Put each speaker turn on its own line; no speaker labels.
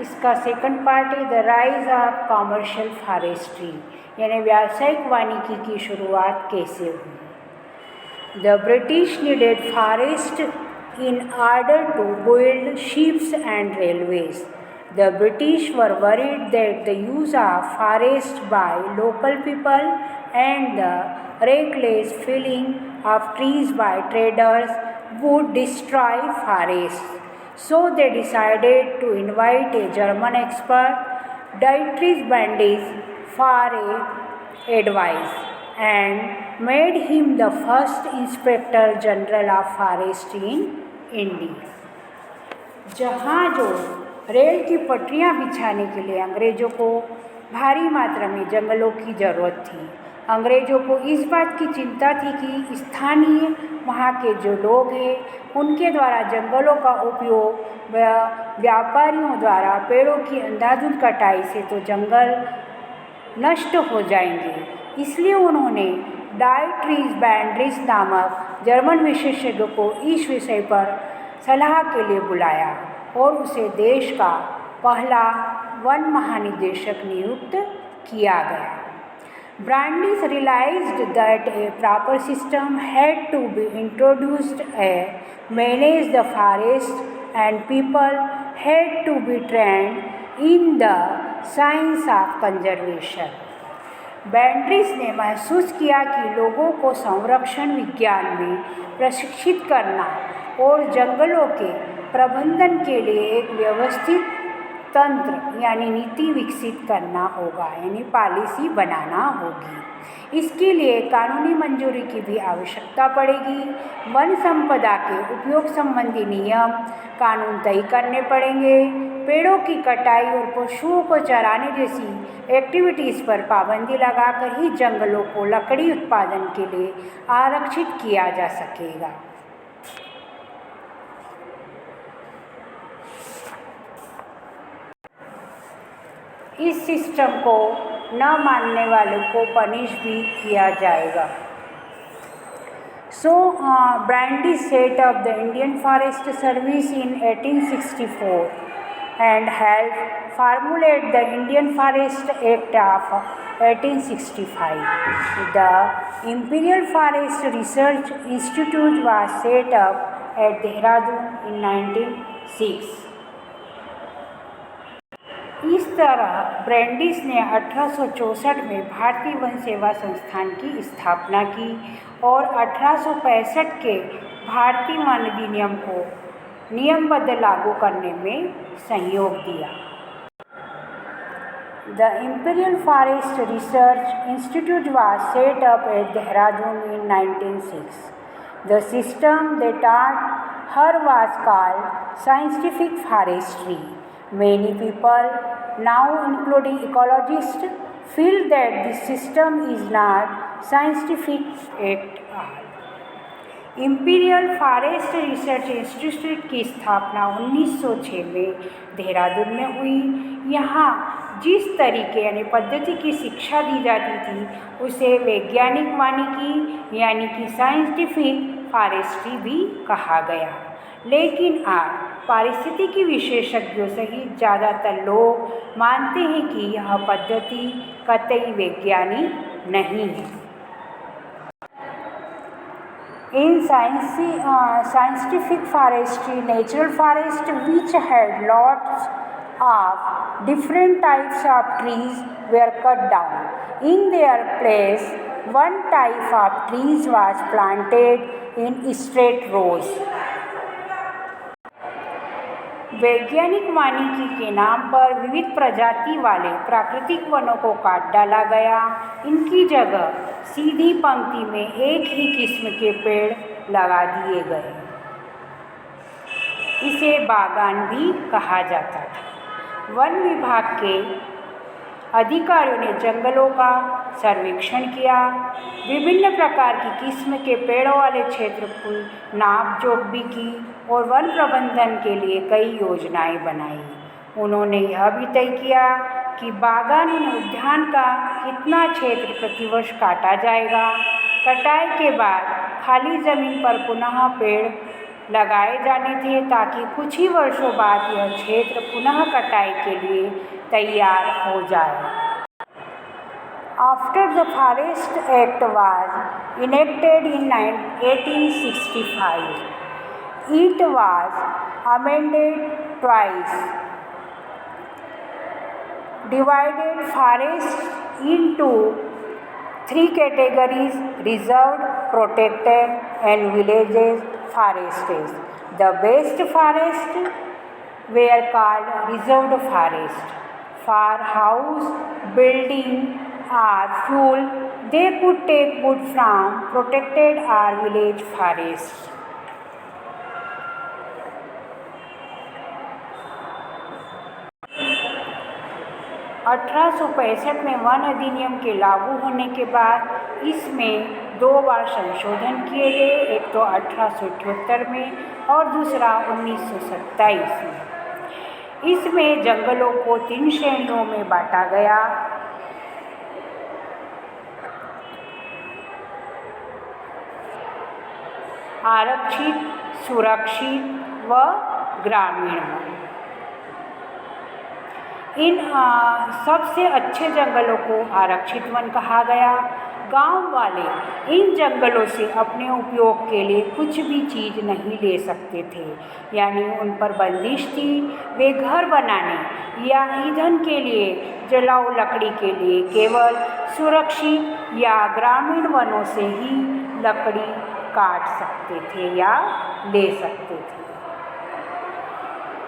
इसका second part है the rise of commercial forestry, यानी व्यावसायिक वानिकी की शुरुआत कैसे हुई। The British needed forest in order to build ships and railways. The British were worried that the use of forest by local people and the reckless felling of trees by traders would destroy forests. So they decided to invite a German expert, Dietrich Bandis, for advice and made him the first Inspector General of Forest in India. जहाँ जो rail की पटरियाँ बिछाने के लिए अंग्रेज़ों को भारी मात्रा में जंगलों की ज़रूरत थी। अंग्रेज़ों को इस बात की चिंता थी कि स्थानीय वहाँ के जो लोग हैं उनके द्वारा जंगलों का उपयोग व्यापारियों द्वारा पेड़ों की अंधाधुंध कटाई से तो जंगल नष्ट हो जाएंगे। इसलिए उन्होंने डाइट्रीज बैंड्रिस नामक जर्मन विशेषज्ञ को इस विषय पर सलाह के लिए बुलाया और उसे देश का पहला वन महानिदेशक नियुक्त किया गया। Brandeis realized that a proper system had to be introduced to manage the forest and people had to be trained in the science of conservation. बैंड्रिस ने महसूस किया कि लोगों को संरक्षण विज्ञान में प्रशिक्षित करना और जंगलों के प्रबंधन के लिए एक व्यवस्थित तंत्र यानी नीति विकसित करना होगा, यानी पॉलिसी बनाना होगी। इसके लिए कानूनी मंजूरी की भी आवश्यकता पड़ेगी। वन संपदा के उपयोग संबंधी नियम कानून तय करने पड़ेंगे। पेड़ों की कटाई और पशुओं को चराने जैसी एक्टिविटीज़ पर पाबंदी लगाकर ही जंगलों को लकड़ी उत्पादन के लिए आरक्षित किया जा सकेगा। इस सिस्टम को न मानने वालों को पनिश भी किया जाएगा। So Brandeis set up the Indian Forest Service in 1864 and helped formulate the Indian Forest Act of 1865. The Imperial Forest Research Institute was set up at Dehradun in 1906. इस तरह ब्रैंडिस ने 1864 में भारतीय वन सेवा संस्थान की स्थापना की और 1865 के भारतीय वन अधिनियम को नियमबद्ध लागू करने में सहयोग दिया। The Imperial Forest Research Institute was set up at Dehradun in 1906. The system they taught her was called scientific forestry. Many people, now including ecologists, feel that this system is not scientific at all. Imperial forest research institute की स्थापना 1906 में देहरादून में हुई। यहाँ जिस तरीके यानी पद्धति की शिक्षा दी जाती थी उसे वैज्ञानिक वानिकी यानी कि साइंटिफिक फॉरेस्ट्री भी कहा गया। लेकिन आज पारिस्थितिकी विशेषज्ञों सहित ज़्यादातर लोग मानते हैं कि यह पद्धति कतई वैज्ञानिक नहीं है। In scientific forestry, natural forest which had lots of different types of trees were cut down. In their place, one type of trees was planted in straight rows. वैज्ञानिक वानिकी के नाम पर विविध प्रजाति वाले प्राकृतिक वनों को काट डाला गया। इनकी जगह सीधी पंक्ति में एक ही किस्म के पेड़ लगा दिए गए। इसे बागान भी कहा जाता था। वन विभाग के अधिकारियों ने जंगलों का सर्वेक्षण किया, विभिन्न प्रकार की किस्म के पेड़ों वाले क्षेत्र की नाप जोख भी की और वन प्रबंधन के लिए कई योजनाएं बनाई। उन्होंने यह भी तय किया कि बागान उद्यान का कितना क्षेत्र प्रतिवर्ष काटा जाएगा। कटाई के बाद खाली ज़मीन पर पुनः पेड़ लगाए जाने थे ताकि कुछ ही वर्षों बाद यह क्षेत्र पुनः कटाई के लिए तैयार हो जाए। After the Forest Act was enacted in 1865, it was amended twice, divided forests into three categories: reserved, protected, and village forests. The best forests were called reserved forests. For house building or fuel, they could take wood from protected or village forests. अठारह में one अधिनियम के लागू होने के बाद इसमें 2 बार संशोधन किए गए, एक तो 1878 में और दूसरा 1927 में। इसमें जंगलों को 3 श्रेणियों में बांटा गया। आरक्षित, सुरक्षित व ग्रामीण वन। इन सबसे अच्छे जंगलों को आरक्षित वन कहा गया। गांव वाले इन जंगलों से अपने उपयोग के लिए कुछ भी चीज़ नहीं ले सकते थे, यानी उन पर बंदिश थी। वे घर बनाने या ईंधन के लिए, जलाऊ लकड़ी के लिए केवल सुरक्षित या ग्रामीण वनों से ही लकड़ी काट सकते थे या ले सकते थे।